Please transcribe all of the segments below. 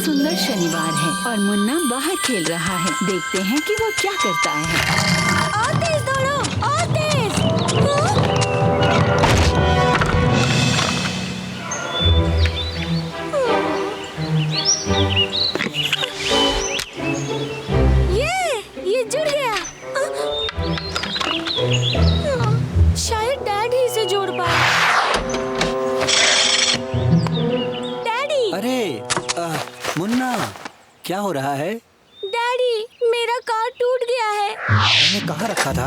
सुंदर शनिवार है और मुन्ना बाहर खेल रहा है। देखते हैं कि वो क्या करता है। और तेज दौड़ो, और तेज। ये जुड़ गया। शायद डैड ही इसे जोड़ पाए। डैडी। अरे मुन्ना, क्या हो रहा है? डैडी, मेरा कार टूट गया है। मैंने कहाँ रखा था?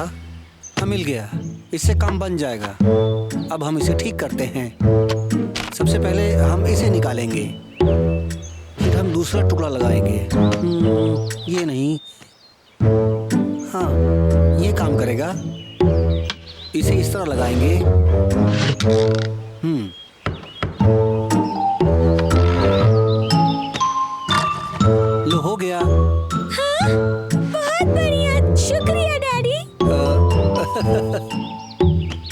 हाँ, मिल गया। इससे काम बन जाएगा। अब हम इसे ठीक करते हैं। सबसे पहले हम इसे निकालेंगे, फिर हम दूसरा टुकड़ा लगाएंगे। ये नहीं, हाँ ये काम करेगा। इसे इस तरह लगाएंगे। लो, हो गया। हाँ, बहुत बढ़िया, शुक्रिया डैडी।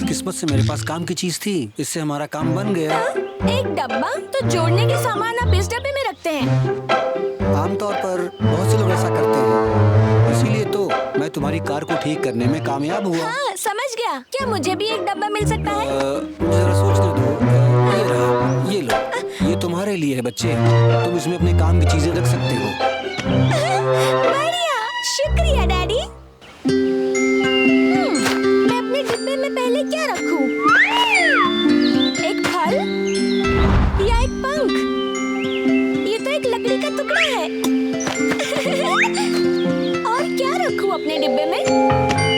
किस्मत से मेरे पास काम की चीज थी, इससे हमारा काम बन गया। एक डब्बा? तो जोड़ने के सामान आप इस डब्बे में रखते हैं? आमतौर पर बहुत से लोग ऐसा करते हैं, इसीलिए तो मैं तुम्हारी कार को ठीक करने में कामयाब हुआ। हाँ, समझ गया। क्या मुझे भी एक डब्बा मिल सकता है? मुझे जरा सोचने दो। ये रहा, ये लो। ये तुम्हारे लिए है बच्चे, तुम इसमें अपने काम की चीजें रख सकते हो। बढ़िया, शुक्रिया डैडी। मैं अपने डिब्बे में पहले क्या रखूं? एक फल या एक पंख? ये तो एक लकड़ी का टुकड़ा है। और क्या रखूं अपने डिब्बे में?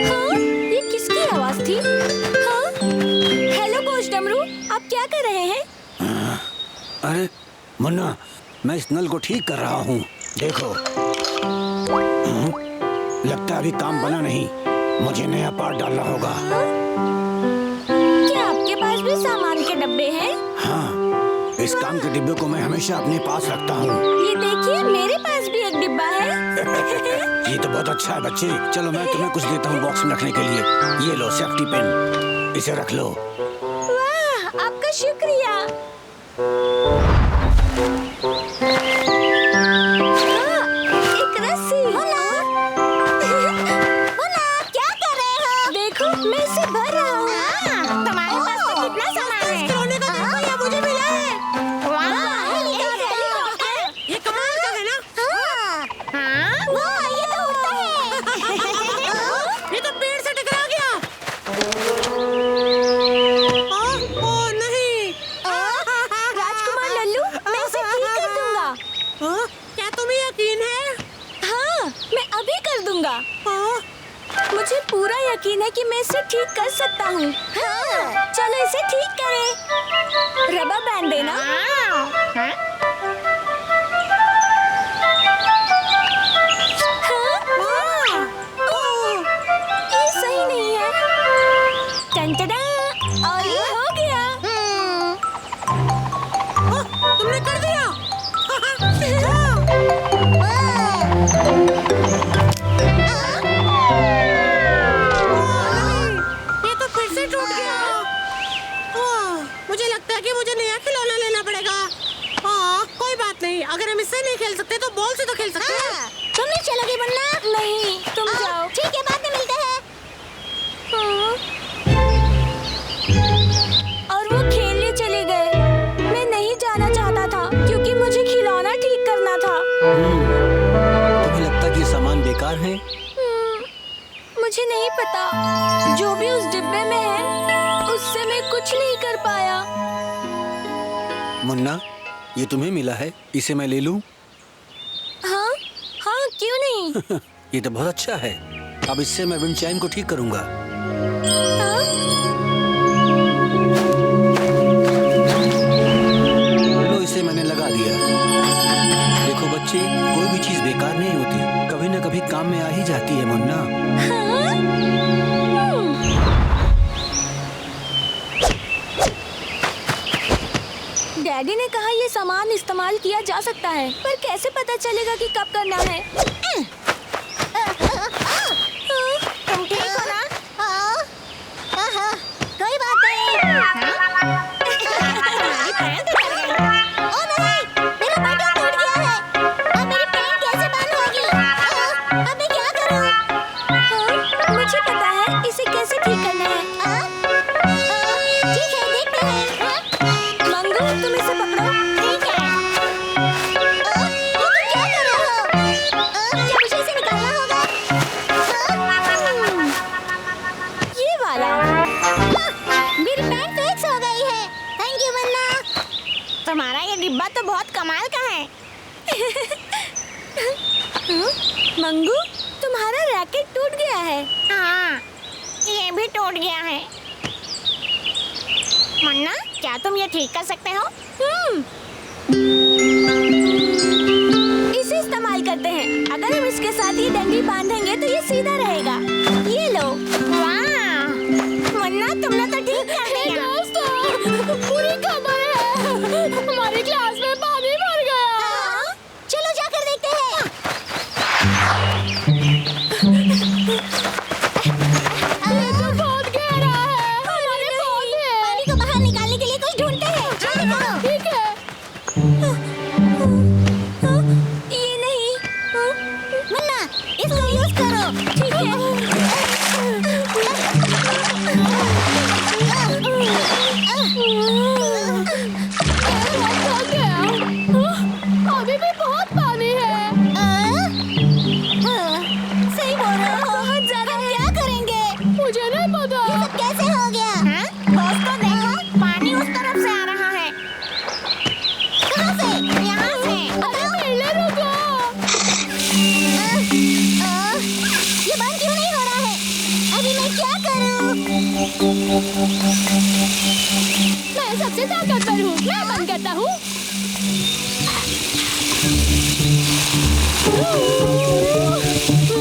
हाँ, ये किसकी आवाज थी? हाँ, हेलो कोच डमरू, आप क्या कर रहे हैं? अरे मुन्ना, मैं इस नल को ठीक कर रहा हूँ। देखो, लगता है अभी काम बना नहीं, मुझे नया पार्ट डालना होगा। क्या आपके पास भी सामान के डब्बे हैं? हाँ, इस काम के डिब्बे को मैं हमेशा अपने पास रखता हूँ। ये देखिए, मेरे पास भी एक डिब्बा है। ये तो बहुत अच्छा है बच्चे। चलो मैं तुम्हें कुछ देता हूँ बॉक्स में रखने के लिए। ये लो सेफ्टी पिन, इसे रख लो। वाह, आपका शुक्रिया। एक रस्सी। क्या कर रहे हो? देखो, मैं इसे भर रहा हूँ। तुम्हारे पास तो कितना सामान है? खिलौने का देखो, ये मुझे मिला है। ये कमाल का है ना? वाह, ये तो उड़ता है। ये तो पेड़ से टकरा गया। ओह नहीं। राजकुमार लल्लू, मैं इसे ठीक कर दूंगा। क्या तुम्हें यकीन है? हाँ, मैं अभी कर दूंगा। मुझे पूरा यकीन है कि मैं इसे ठीक कर सकता हूँ। हाँ, चलो इसे ठीक करें। रबर बैंड देना। हाँ? ओह, ये सही नहीं है। टन-टडा, और ये हो गया। तुमने कर दिया। ये तो फिर से टूट गया। मुझे लगता है कि मुझे नया खिलौना लेना पड़ेगा। कोई बात नहीं, अगर हम इससे नहीं खेल सकते तो बॉल से तो खेल सकते हैं। तुम नहीं चलोगे मुन्ना? नहीं, तुम जाओ। ठीक है, बाद में मिलते हैं। और वो खेलने चले गए। मैं नहीं जाना चाहता था क्योंकि मुझे खिलौना ठीक करना था। तुम्हें लगता है कि ये सामान बेकार है? मुझे नहीं पता। जो भी उस डिब्बे में है, उससे मैं कुछ नहीं कर पाया। मुन्ना, ये तुम्हें मिला है, इसे मैं ले लूं? हाँ, हाँ, क्यों नहीं? ये तो बहुत अच्छा है। अब इससे मैं विंड चाइम को ठीक करूंगा। हाँ? लो, इसे मैंने लगा दिया। देखो बच्चे, कोई भी चीज बेकार नहीं होती, कभी न कभी काम में आ ही जाती है मुन्ना। हाँ? डैडी ने कहा ये सामान इस्तेमाल किया जा सकता है, पर कैसे पता चलेगा कि कब करना है? तुम ठीक हो ना? कोई बात नहीं। ओ नहीं, मेरा बटन टूट गया है। है। मंगू, तुम्हारा रैकेट टूट गया है। हाँ, ये भी टूट गया है। मुन्ना, क्या तुम ये ठीक कर सकते हो? इसे इस्तेमाल करते हैं। अगर हम इसके साथ ये डंडी बांधेंगे तो ये सीधा रहेगा। ये लो। वाह, मुन्ना तुमने तो ठीक कर दिया। पूरी खबर है, हमारी क्लास में पानी भर गया। चलो जाकर देखते हैं। ये तो बहुत गहरा है। हमारे पौधे। पानी को बाहर निकालने के लिए कुछ ढूंढते हैं। ठीक है। ये नहीं। मुन्ना, इसको यूज करो। ठीक है। अभी भी बहुत पानी है। सही बोल रहे हो। बहुत ज्यादा है। क्या करेंगे? मुझे नहीं पता। ये सब कैसे हो गया? बॉस तो देखो, पानी उस तरफ से आ रहा है। कहाँ से? यहाँ से। अरे पहले रुको। ये बंद क्यों नहीं हो रहा है? अभी मैं क्या करूँ? मैं सबसे ताकतवर हूँ। मैं बंद करता हूँ। तुम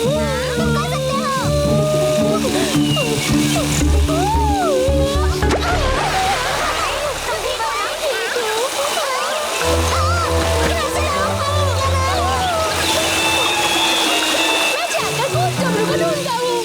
कर सकते हो। मैं जाकर भूत कमरों को ढूंढता हूँ।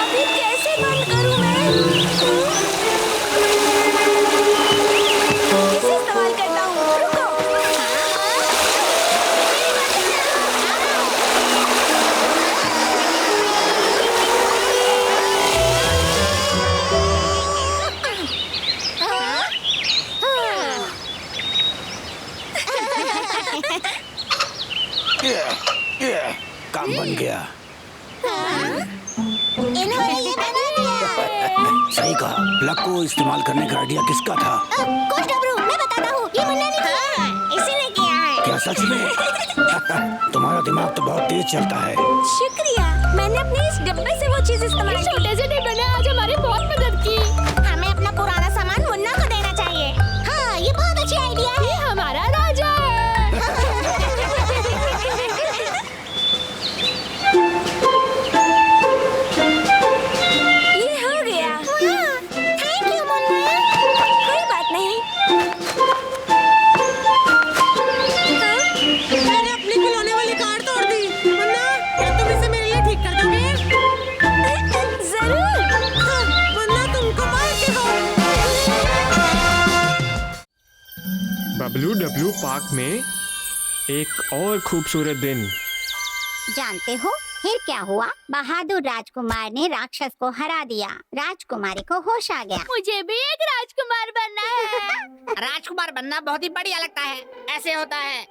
अभी कैसे बंद करूँ मैं? इसे इस्तेमाल करता हूँ। रुको। काम बन गया। इन्होंने ये बना दिया। सही कहा। प्लग को इस्तेमाल करने का आइडिया किसका था? कुछ डबरू, मैं बताता हूँ। ये मुन्ना ने किया है। इसी ने किया है। क्या सच में? तुम्हारा दिमाग तो बहुत तेज चलता है। शुक्रिया। मैंने अपने इस डब्बे से वो चीज इस्तेमाल की। छोटे से डिब्बे ने आज हमारी बहुत मदद की। हमें अपना पुराना सामान मुन्ना को देना चाहिए। हाँ, ये बहुत अच्छी आइडिया है। ये हमारा राजा है। ये हो गया। Thank you Munna. कोई बात नहीं। मैंने अपनी खिलौने वाली कार तोड़ दी। मुन्ना, क्या तुम इसे मेरे लिए ठीक कर दोगे? जरूर। मुन्ना, तुमको मारती हो। WW पार्क में एक और खूबसूरत दिन। जानते हो फिर क्या हुआ? बहादुर राजकुमार ने राक्षस को हरा दिया। राजकुमारी को होश आ गया। मुझे भी एक राजकुमार बनना है। राजकुमार बनना बहुत ही बढ़िया लगता है। ऐसे होता है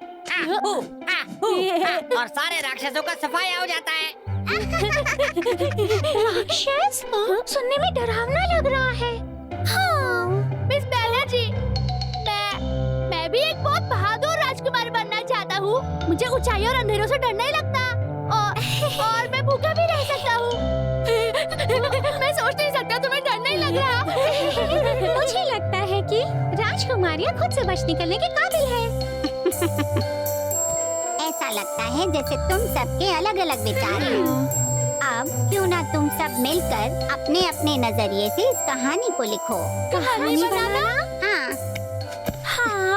और सारे राक्षसों का सफाया हो जाता है। राक्षस? सुनने में डरावना लग रहा है। हाँ, मिस बेला जी, मैं भी एक बहुत बहादुर राजकुमार बनना चाहता हूँ। मुझे ऊंचाई और अंधेरों से डर नहीं लगता और मैं भूखा भी रह सकता हूँ। मैं सोच नहीं सकता तुम्हें डर नहीं लग रहा। मुझे लगता है कि राजकुमारियाँ खुद से बच निकलने के काबिल है। ऐसा लगता है जैसे तुम सबके अलग अलग विचार हैं। अब क्यों ना तुम सब मिलकर अपने अपने नजरिए से इस कहानी को लिखो। कहानी बनाना? हाँ।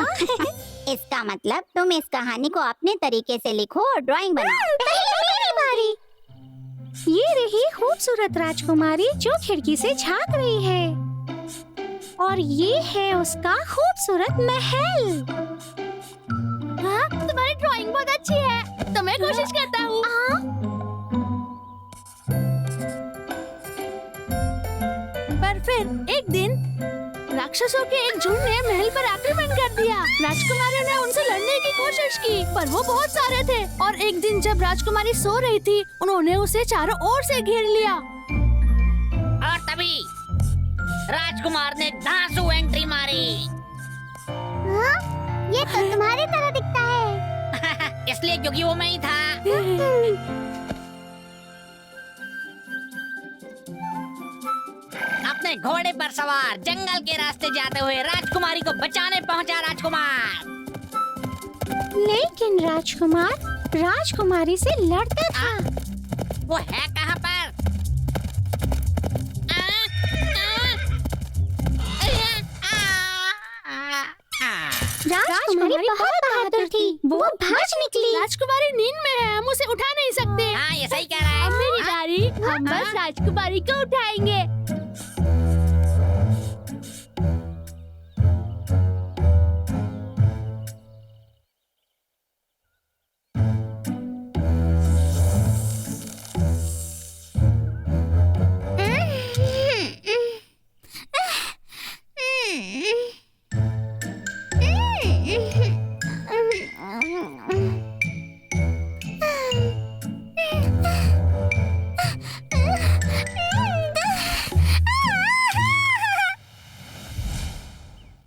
इसका मतलब तुम इस कहानी को अपने तरीके से लिखो और ड्राइंग बनाओ। पहले मेरी बारी। ये रही खूबसूरत राजकुमारी जो खिड़की से झांक रही है, और ये है उसका खूबसूरत महल। हाँ, तुम्हारी ड्राइंग बहुत अच्छी है। तो मैं कोशिश करता हूँ। फिर एक दिन राक्षसों के एक झुंड ने महल पर आक्रमण कर दिया। राजकुमारी ने उनसे लड़ने की कोशिश की, पर वो बहुत सारे थे। और एक दिन जब राजकुमारी सो रही थी, उन्होंने उसे चारों ओर से घेर लिया। और तभी राजकुमार ने धांसू एंट्री मारी। हाँ? ये तो तुम्हारी तरह दिखता है। इसलिए क्योंकि वो मैं ही था। अपने घोड़े पर सवार जंगल के रास्ते जाते हुए राजकुमारी को बचाने पहुंचा राजकुमार। लेकिन राजकुमार राजकुमारी से लड़ता था। वो है कहाँ पर? राजकुमारी बहुत बहादुर थी, वो भाग निकली। राजकुमारी नींद में है, हम उसे उठा नहीं सकते। हाँ, ये सही कह रहा अब है। मेरी बारी, हम बस राजकुमारी को उठाएंगे।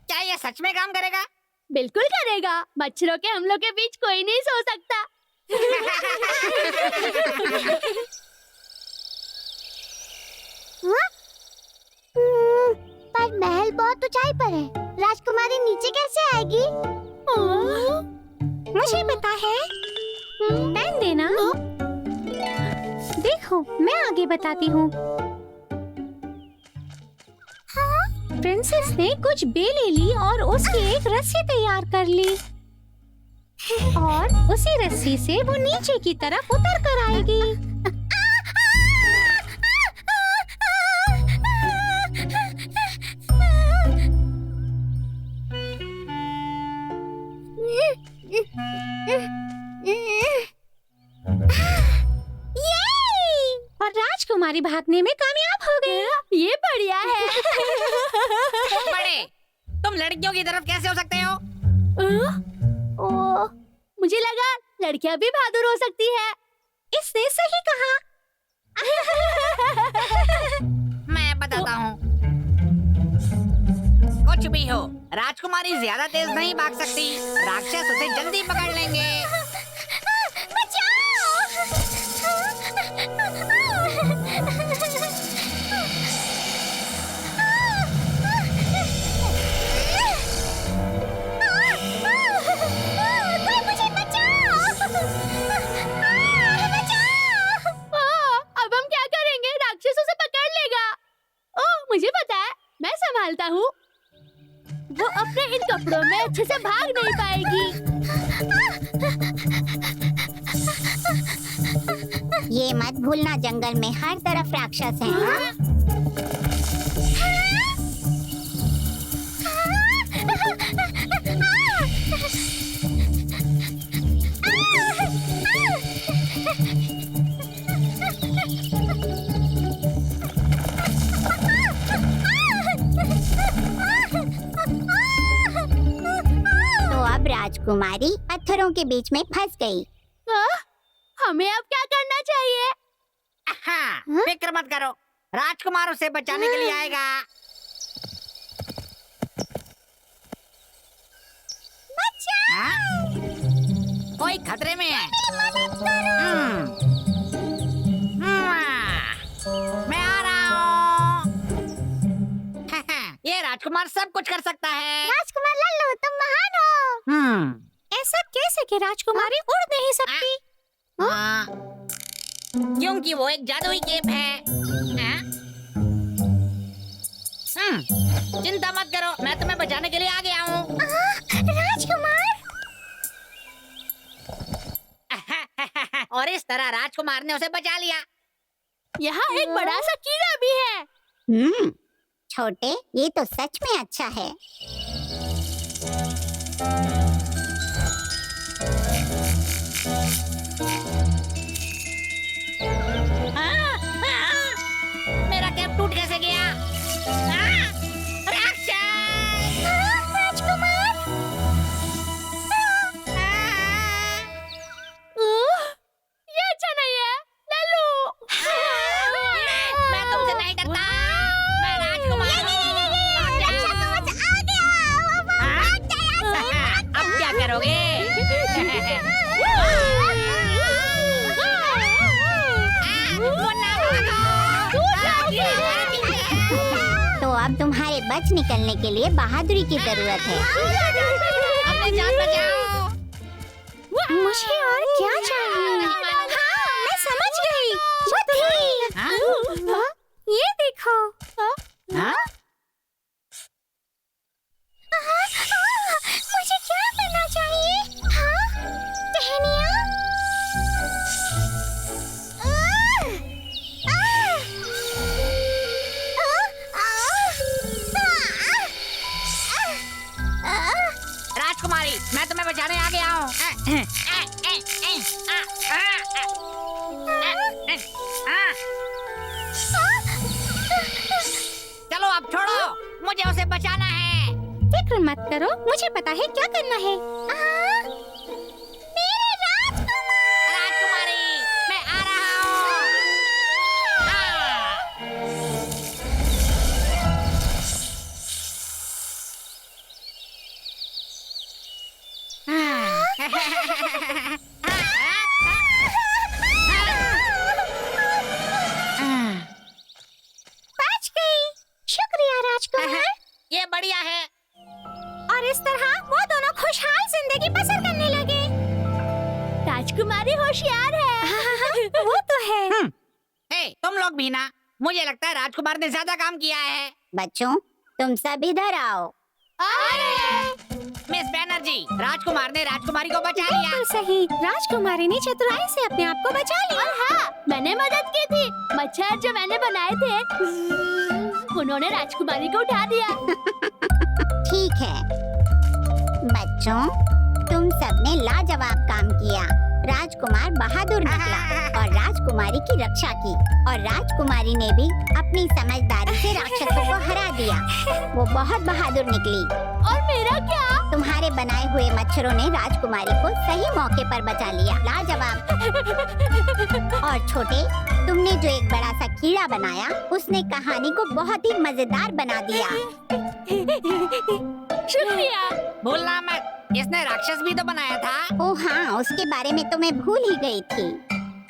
क्या ये सच में काम करेगा? बिल्कुल करेगा। मच्छरों के हमलों के बीच कोई नहीं सो सकता। पर महल बहुत ऊंचाई पर है, राजकुमारी नीचे कैसे आएगी? मुझे पता है। पेन देना। देखो, मैं आगे बताती हूँ। प्रिंसेस ने कुछ बेले ली और उसकी एक रस्सी तैयार कर ली और उसी रस्सी से वो नीचे की तरफ उतर कर आएगी। और राजकुमारी भागने में कामयाब हो गई। ये बढ़िया है। बड़े, तुम लड़कियों की तरफ कैसे हो सकते हो? ओ, मुझे लगा लड़कियां भी बहादुर हो सकती है। इसने सही कहा। मैं बताता हूँ। कुछ भी हो, राजकुमारी ज्यादा तेज नहीं भाग सकती। राक्षस उसे जल्दी पकड़ लेंगे। अब हम क्या करेंगे? राक्षस उसे पकड़ लेगा। ओह, मुझे पता है, मैं संभालता हूँ। वो अपने इन कपड़ों में अच्छे से भाग नहीं पाएगी। ये मत भूलना, जंगल में हर तरफ राक्षस हैं। तो अब राजकुमारी पत्थरों के बीच में फंस गई। हमें अब क्या करना चाहिए? हाँ, फिक्र मत करो, राजकुमार उसे बचाने के लिए आएगा। हाँ? कोई खतरे में है। मैं आ रहा हूँ। ये राजकुमार सब कुछ कर सकता है। राजकुमार लल्लू, तुम महान हो। ऐसा कैसे कि राजकुमारी उड़ नहीं सकती? क्योंकि वो एक जादुई केप है। चिंता मत करो, मैं तुम्हें बचाने के लिए आ गया हूँ। राजकुमार। और इस तरह राजकुमार ने उसे बचा लिया। यहाँ एक बड़ा सा कीड़ा भी है। छोटे, ये तो सच में अच्छा है। मेरा कैप टूट कैसे गया? नहीं डरता, मैं राजकुमार हूँ। अब क्या करोगे? तो अब तुम्हारे बच निकलने के लिए बहादुरी की जरूरत है। अपनी जान बचाओ। मुझे और क्या चाहिए? हाँ, मैं समझ गई। बुद्धि। ये देखो। हाँ? मुझे क्या करना चाहिए? हाँ? टहनियाँ? राजकुमारी, मैं तुम्हें बचाने आ गया हूँ। चलो अब छोड़ो, मुझे उसे बचाना है। फिक्र मत करो, मुझे पता है क्या करना है। मेरे राजकुमारी, मैं आ रहा हूँ। बच गई। शुक्रिया राजकुमार। ये बढ़िया है। और इस तरह वो दोनों खुशहाल जिंदगी बसर करने लगे। राजकुमारी होशियार है। वो तो है। हे, तुम लोग भी ना, मुझे लगता है राजकुमार ने ज्यादा काम किया है। बच्चों, तुम सब इधर आओ। मिस बैनर्जी, राजकुमार ने राजकुमारी को बचा लिया। बिल्कुल सही। राजकुमारी ने चतुराई से अपने आप को बचा लिया। और हाँ, मैंने मदद की थी। मच्छर जो मैंने बनाए थे, उन्होंने राजकुमारी को उठा दिया। ठीक है बच्चों, तुम सबने लाजवाब काम किया। राजकुमार बहादुर निकला और राजकुमारी की रक्षा की, और राजकुमारी ने भी अपनी समझदारी से राक्षसों को हरा दिया। वो बहुत बहादुर निकली। और मेरा क्या? तुम्हारे बनाए हुए मच्छरों ने राजकुमारी को सही मौके पर बचा लिया। लाजवाब। और छोटे, तुमने जो एक बड़ा सा कीड़ा बनाया, उसने कहानी को बहुत ही मजेदार बना दिया। शुक्रिया। भूलना मत, इसने राक्षस भी तो बनाया था। ओह हाँ, उसके बारे में तो मैं भूल ही गई थी।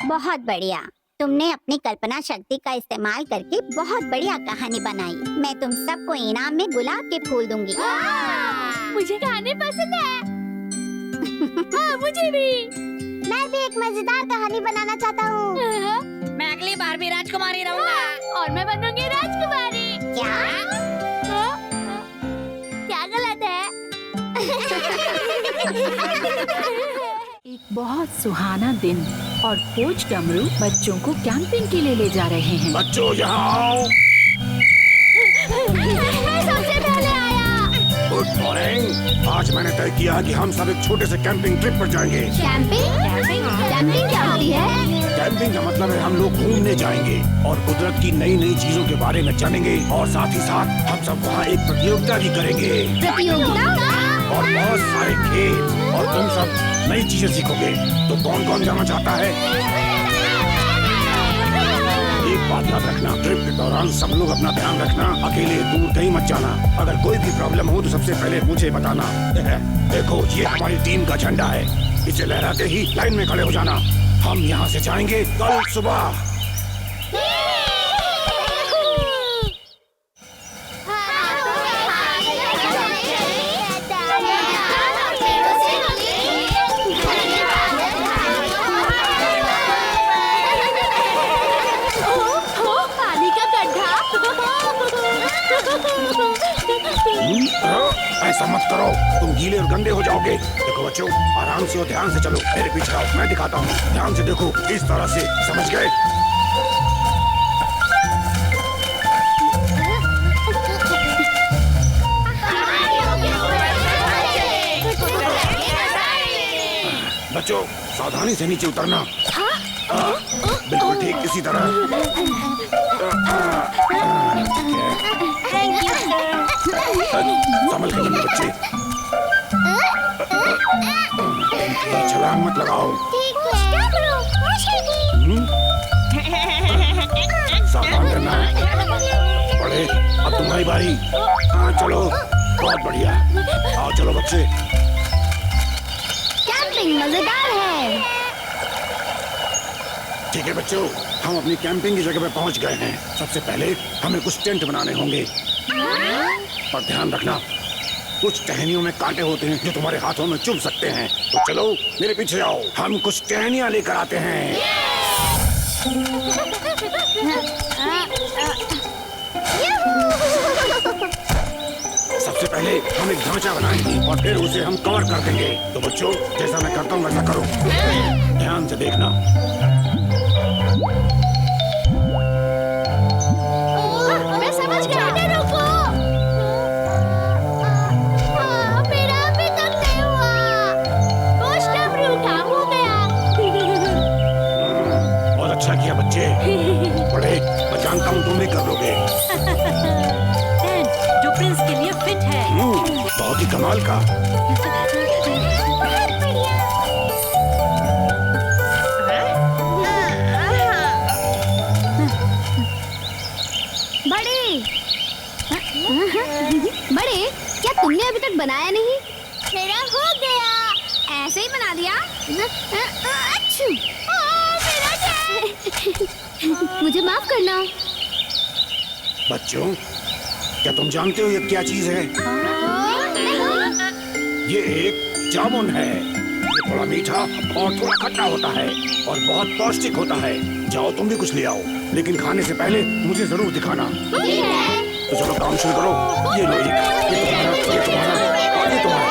बहुत बढ़िया, तुमने अपनी कल्पना शक्ति का इस्तेमाल करके बहुत बढ़िया कहानी बनाई। मैं तुम सबको इनाम में गुलाब के फूल दूंगी। मुझे कहानी पसंद है। हाँ, मुझे भी। मैं भी एक मजेदार कहानी बनाना चाहता हूँ। मैं अगली बार भी राजकुमारी रहूंगा। और मैं बनूंगी राजकुमारी। क्या? क्या गलत है? एक बहुत सुहाना दिन और कोच डमरू बच्चों को कैंपिंग के लिए ले जा रहे हैं। बच्चों यहाँ आओ। मैं सबसे पहले आया। Good morning. आज मैंने तय किया कि हम सब एक छोटे से कैंपिंग ट्रिप पर जाएंगे। कैंपिंग? कैंपिंग क्या होती है? कैंपिंग का मतलब है हम लोग घूमने जाएंगे और कुदरत की नई नई चीजों के बारे में जानेंगे, और साथ ही साथ हम सब वहाँ एक प्रतियोगिता भी करेंगे प्रतियोगिता? और बहुत सारे खेल, और तुम सब नई चीजें सीखोगे। तो कौन कौन जाना चाहता है? एक बात याद रखना, ट्रिप के दौरान सब लोग अपना ध्यान रखना, अकेले दूर कहीं मत जाना। अगर कोई भी प्रॉब्लम हो तो सबसे पहले मुझे बताना। देखो, ये हमारी टीम का झंडा है, इसे लहराते ही लाइन में खड़े हो जाना। हम यहाँ से जाएंगे कल सुबह। पानी का गड्ढा। ऐसा मत करो, तुम गीले और गंदे हो जाओगे। देखो बच्चों, आराम से और ध्यान से चलो। मेरे पीछे आओ, मैं दिखाता हूँ। ध्यान से देखो, इस तरह से, समझ गए? बच्चों, सावधानी से नीचे उतरना। बिल्कुल ठीक इसी तरह। संभल के बने बच्चे। छलांग मत लगाओ। सावधान रहना। हाँ चलो, बहुत बढ़िया। आओ चलो बच्चे। कैंपिंग मजेदार है। ठीक है बच्चों, हम अपनी कैंपिंग की जगह पे पहुंच गए हैं। सबसे पहले हमें कुछ टेंट बनाने होंगे। और ध्यान रखना, कुछ टहनियों में कांटे होते हैं जो तुम्हारे हाथों में चुभ सकते हैं। तो चलो मेरे पीछे आओ, हम कुछ टहनियां लेकर आते हैं। सबसे पहले हम एक ढांचा बनाएंगे और फिर उसे हम कवर कर देंगे। तो बच्चों, जैसा मैं करता हूँ वैसा करो, ध्यान से देखना। मैं समझ गया। रुको, मेरा अभी तक नहीं हुआ। कुछ डमरू काम हो गया। बहुत अच्छा किया बच्चे। बड़े, मैं जानता हूँ तुम भी कर लोगे। जो प्रिंस के लिए फिट है। बहुत ही कमाल का। बड़े, क्या तुमने अभी तक बनाया नहीं? मेरा हो गया। ऐसे ही बना दिया? मुझे माफ करना। बच्चों, क्या तुम जानते हो ये क्या चीज है? ये एक जामुन है। ये थोड़ा मीठा और थोड़ा खट्टा होता है और बहुत पौष्टिक होता है। जाओ तुम भी कुछ ले आओ, लेकिन खाने से पहले मुझे जरूर दिखाना। तो चलो काम शुरू करो। ये लो एक, ये तुम्हारा और ये तुम्हारा।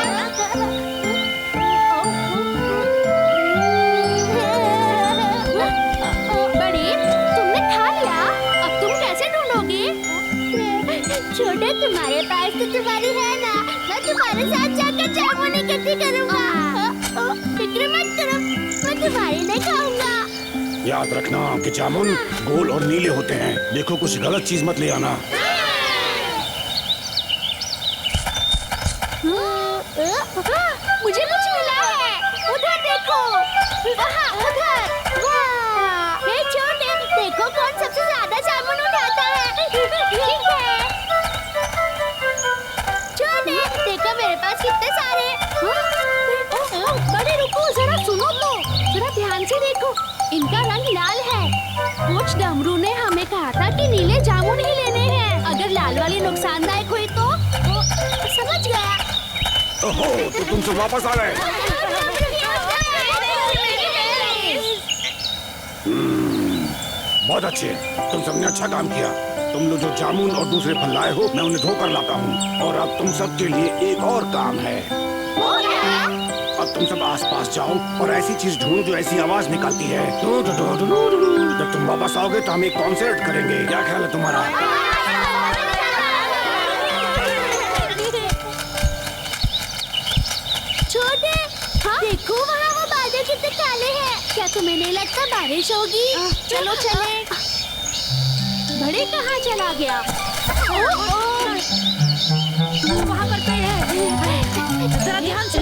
बड़े, तुमने खा लिया, अब तुम कैसे ढूंढोगे? छोटे, तुम्हारे पास तो तुम्हारी है ना, मैं तुम्हारे साथ जाकर जामुन इकट्ठी करूंगा। फिक्र मत करो, मैं तुम्हारी नहीं खाऊंगा। याद रखना कि जामुन गोल और नीले होते हैं। देखो कुछ गलत चीज मत ले आना। मुझे कुछ मिला है, उधर देखो, वहाँ उधर। वाह! हे छोटे, देखो कौन सबसे ज्यादा जामुन उठाता है। ठीक है। छोटे, देखो मेरे पास कितने सारे। बड़े रुको, जरा सुनो तो, जरा ध्यान से देखो, इनका रंग लाल है। कोच डमरू ने हमें कहा था कि नीले जामुन ही लेने हैं। अगर लाल वाली नुकसानदायक हुई तो समझ गया। ओहो, तो तुम सब वापस आ गए। बहुत अच्छे, तुम सबने अच्छा काम किया। तुम लोग जो जामुन और दूसरे फल लाए हो, मैं उन्हें धोकर लाता हूँ। और अब तुम सब के लिए एक और काम है। अब तुम सब आसपास जाओ और ऐसी चीज ढूंढो जो ऐसी आवाज निकालती है। जब तुम वापस आओगे तो हम एक कॉन्सर्ट करेंगे। क्या ख्याल है तुम्हारा? छोटे, हाँ? देखो वहाँ वो बादल कितने काले हैं। क्या तुम्हें नहीं लगता बारिश होगी? चलो चले। बड़े कहाँ चला गया? वहाँ पर पेड़ है, जरा ध्यान से।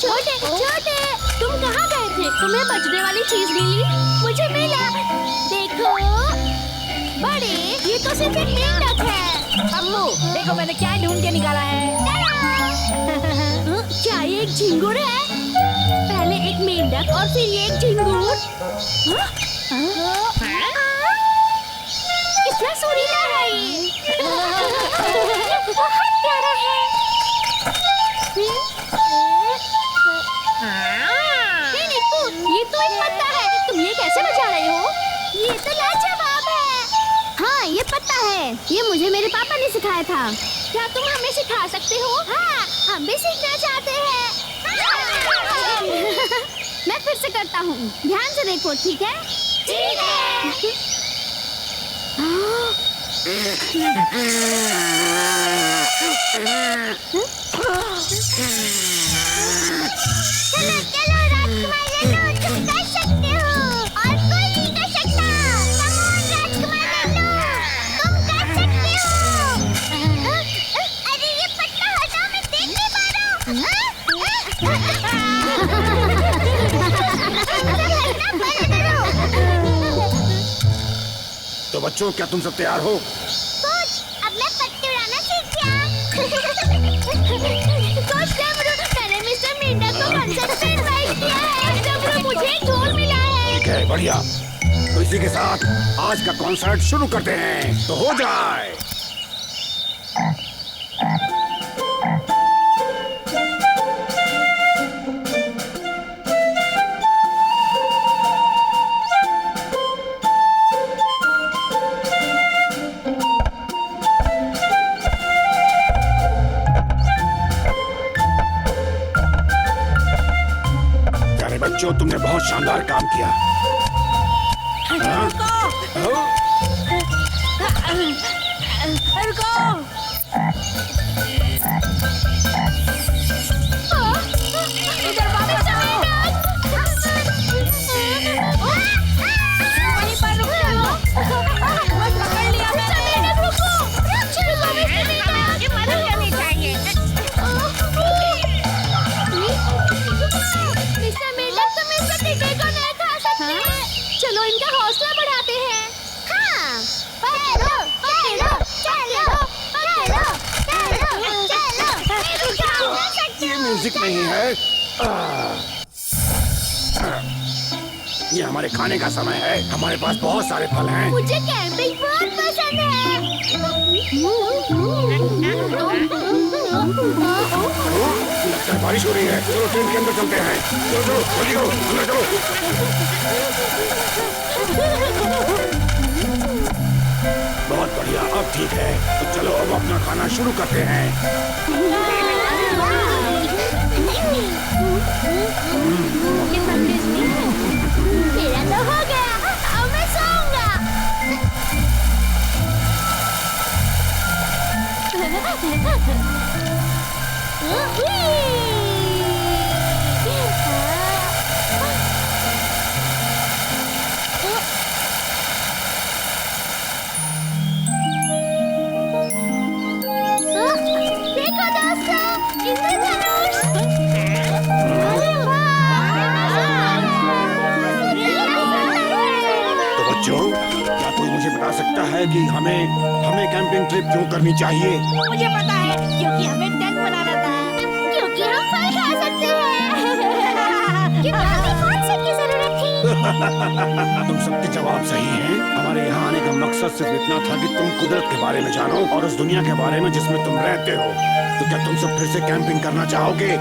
छोटे, छोटे, तुम कहाँ गए थे? तुम्हें बजने वाली चीज मिली? मुझे मिला। देखो बड़े, ये तो सिर्फ एक मेंढक है। अम्मू, देखो मैंने क्या ढूंढ के निकाला है। क्या ये एक झिंगुर है? पहले एक मेंढक और फिर ये एक झिंगुर। कितना सुरीला है ये। बहुत प्यारा है। नहीं निप्पू, ये तो एक पत्ता है। तुम ये कैसे बजा रहे हो? ये तो लाजवाब है। हाँ, ये पत्ता है। ये मुझे मेरे पापा ने सिखाया था। क्या तुम हमें सिखा सकते हो? हाँ, हम भी सीखना चाहते हैं। मैं फिर से करता हूँ, ध्यान से देखो, ठीक है? ठीक है। चलो चलो राजकुमार, चलो, तुम कर सकते हो और कोई नहीं कर सकता। कम ऑन राजकुमार, तुम कर सकते हो। अरे ये पत्ता हटाओ, मैं देख नहीं पा रहा हूँ। तो बच्चों, क्या तुम सब तैयार हो? कोच डमरू, मैंने मिस्टर मेंढक को कंसर्ट पे इनवाइट किया है। डमरू, मुझे एक ढोल मिला है। ठीक है, बढ़िया। तो इसी के साथ आज का कॉन्सर्ट शुरू करते हैं, तो हो जाए। प्यारे बच्चों, तुमने बहुत शानदार काम किया। इधर वापस आओ। वहीं पर रुक जाओ। बस पकड़ लिया मैंने। रुको, रुको मिस्टर मेंढक। ये मदद करनी चाहिए। मिस्टर मेंढक, तुम इससे टिड्डे को नहीं खा सकते। चलो इनका हौसला बढ़ाते हैं। हाँ, पकड़ो, पकड़ो, चलो, पकड़ो, चलो, चलो। ये म्यूजिक नहीं है। ये हमारे खाने का समय है। हमारे पास बहुत सारे फल हैं। मुझे कैंपिंग बहुत पसंद है। लगता है बारिश हो रही है। चलो टेंट के अंदर चलते हैं। चलो चलो, जल्दी करो, अंदर चलो। बहुत बढ़िया, अब ठीक है। तो चलो अब अपना खाना शुरू करते हैं। मेरा तो हो गया। अब मैं सोऊंगा। देखो दोस्तों, इंद्रधनुष। तो बच्चों, क्या कोई मुझे बता सकता है कि हमें कैंपिंग ट्रिप क्यों करनी चाहिए? मुझे पता है, क्योंकि हमें टेंट बनाना था। क्योंकि हम फल खा सकते हैं। क्योंकि हमें कॉन्सर्ट की जरूरत थी। तुम सबके जवाब सही हैं। हमारे यहाँ आने का मकसद सिर्फ इतना था कि तुम कुदरत के बारे में जानो और उस दुनिया के बारे में जिसमें तुम रहते हो। तो क्या तुम सब फिर से कैंपिंग करना चाहोगे?